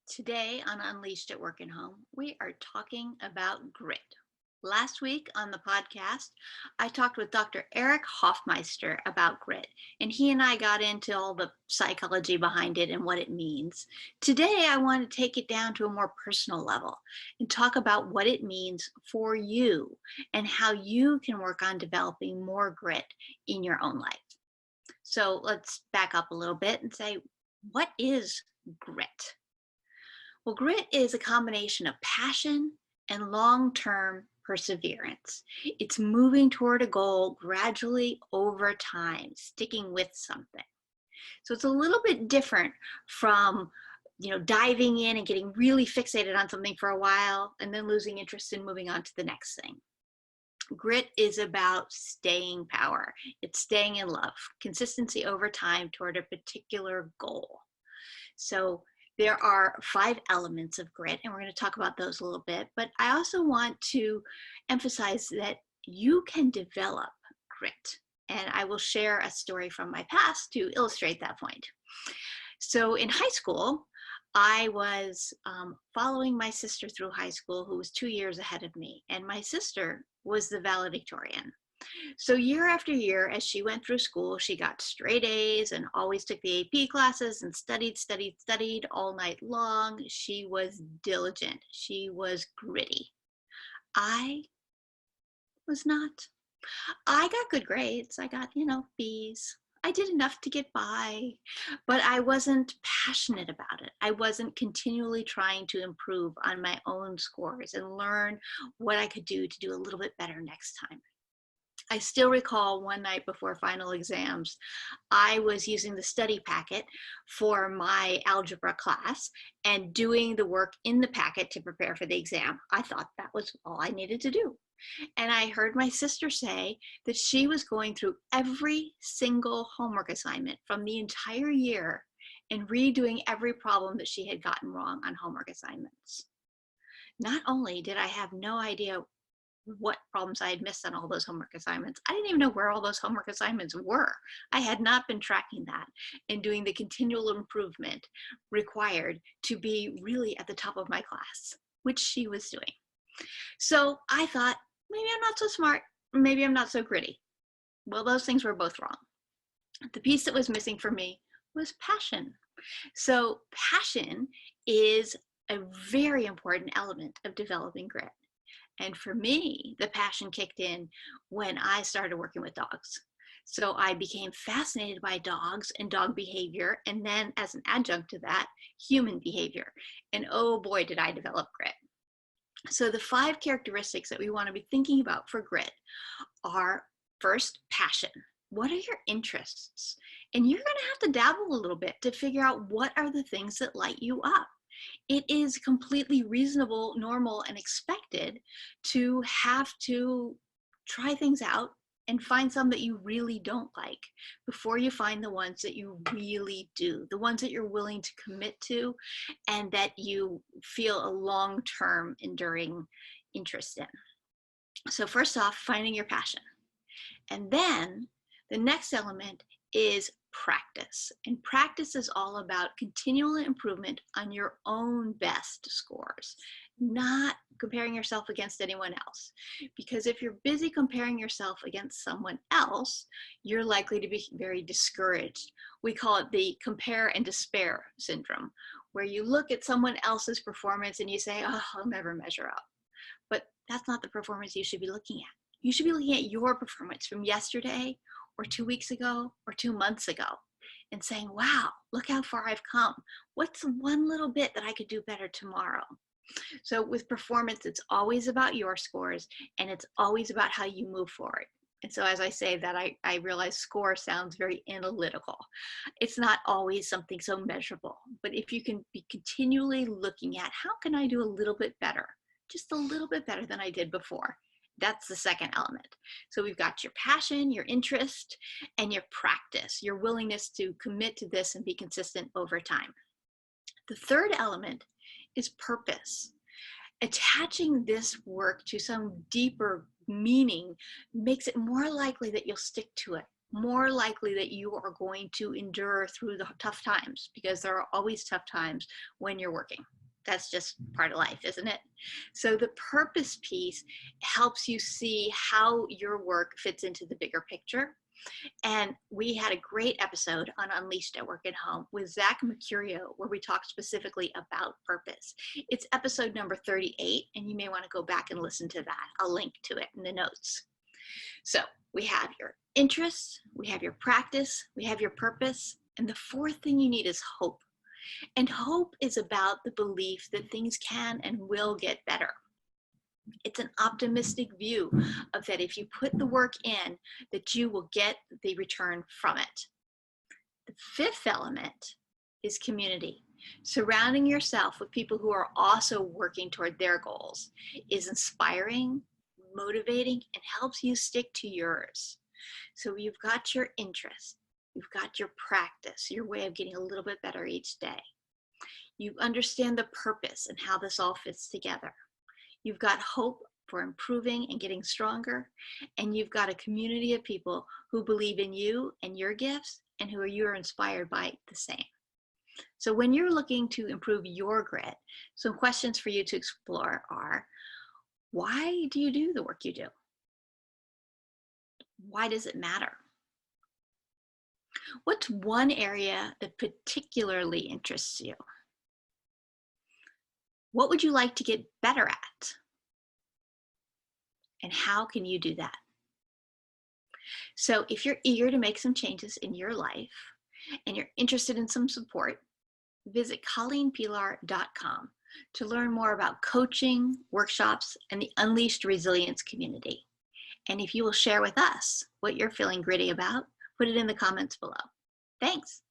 Today on Unleashed at Work and Home, we are talking about grit. Last week on the podcast, I talked with Dr. Eric Hoffmeister about grit, and he and I got into all the psychology behind it and what it means. Today, I want to take it down to a more personal level and talk about what it means for you and how you can work on developing more grit in your own life. So let's back up a little bit and say, what is grit? Well, grit is a combination of passion and long term perseverance. It's moving toward a goal gradually over time, sticking with something. So it's a little bit different from diving in and getting really fixated on something for a while and then losing interest in moving on to the next thing. Grit is about staying power. It's staying in love, consistency over time toward a particular goal. So there are 5 elements of grit, and we're going to talk about those a little bit. But I also want to emphasize that you can develop grit. And I will share a story from my past to illustrate that point. So in high school, I was following my sister through high school, who was 2 years ahead of me. And my sister was the valedictorian. So year after year, as she went through school, she got straight A's and always took the AP classes and studied all night long. She was diligent. She was gritty. I was not. I got good grades. I got, B's. I did enough to get by, but I wasn't passionate about it. I wasn't continually trying to improve on my own scores and learn what I could do to do a little bit better next time. I still recall one night before final exams, I was using the study packet for my algebra class and doing the work in the packet to prepare for the exam. I thought that was all I needed to do. And I heard my sister say that she was going through every single homework assignment from the entire year and redoing every problem that she had gotten wrong on homework assignments. Not only did I have no idea what problems I had missed on all those homework assignments, I didn't even know where all those homework assignments were. I had not been tracking that and doing the continual improvement required to be really at the top of my class, which she was doing. So I thought, maybe I'm not so smart, maybe I'm not so gritty. Well, those things were both wrong. The piece that was missing for me was passion. So passion is a very important element of developing grit. And for me, the passion kicked in when I started working with dogs. So I became fascinated by dogs and dog behavior, and then as an adjunct to that, human behavior. And oh boy, did I develop grit. So the 5 characteristics that we want to be thinking about for grit are: first, passion. What are your interests? And you're going to have to dabble a little bit to figure out what are the things that light you up. It is completely reasonable, normal, and expected to have to try things out and find some that you really don't like before you find the ones that you really do, the ones that you're willing to commit to and that you feel a long-term enduring interest in. So first off, finding your passion. And then the next element is practice. And practice is all about continual improvement on your own best scores, not comparing yourself against anyone else. Because if you're busy comparing yourself against someone else, you're likely to be very discouraged. We call it the compare and despair syndrome, where you look at someone else's performance and you say, oh, I'll never measure up. But that's not the performance you should be looking at. You should be looking at your performance from yesterday or 2 weeks ago or 2 months ago and saying, wow, look how far I've come. What's one little bit that I could do better tomorrow? So with performance, it's always about your scores and it's always about how you move forward. And so as I say that, I realize score sounds very analytical. It's not always something so measurable, but if you can be continually looking at how can I do a little bit better, just a little bit better than I did before. That's the second element. So we've got your passion, your interest, and your practice, your willingness to commit to this and be consistent over time. The third element is purpose. Attaching this work to some deeper meaning makes it more likely that you'll stick to it, more likely that you are going to endure through the tough times, because there are always tough times when you're working. That's just part of life, isn't it? So the purpose piece helps you see how your work fits into the bigger picture. And we had a great episode on Unleashed at Work and Home with Zach Mercurio, where we talked specifically about purpose. It's episode number 38, and you may want to go back and listen to that. I'll link to it in the notes. So we have your interests, we have your practice, we have your purpose, and the fourth thing you need is hope. And hope is about the belief that things can and will get better. It's an optimistic view of that if you put the work in, that you will get the return from it. The fifth element is community. Surrounding yourself with people who are also working toward their goals is inspiring, motivating, and helps you stick to yours. So you've got your interest, you've got your practice, your way of getting a little bit better each day. You understand the purpose and how this all fits together. You've got hope for improving and getting stronger, and you've got a community of people who believe in you and your gifts and who you're inspired by the same. So when you're looking to improve your grit, some questions for you to explore are, why do you do the work you do? Why does it matter? What's one area that particularly interests you? What would you like to get better at? And how can you do that? So if you're eager to make some changes in your life and you're interested in some support, visit colleenpilar.com to learn more about coaching, workshops, and the Unleashed Resilience community. And if you will share with us what you're feeling gritty about, put it in the comments below. Thanks.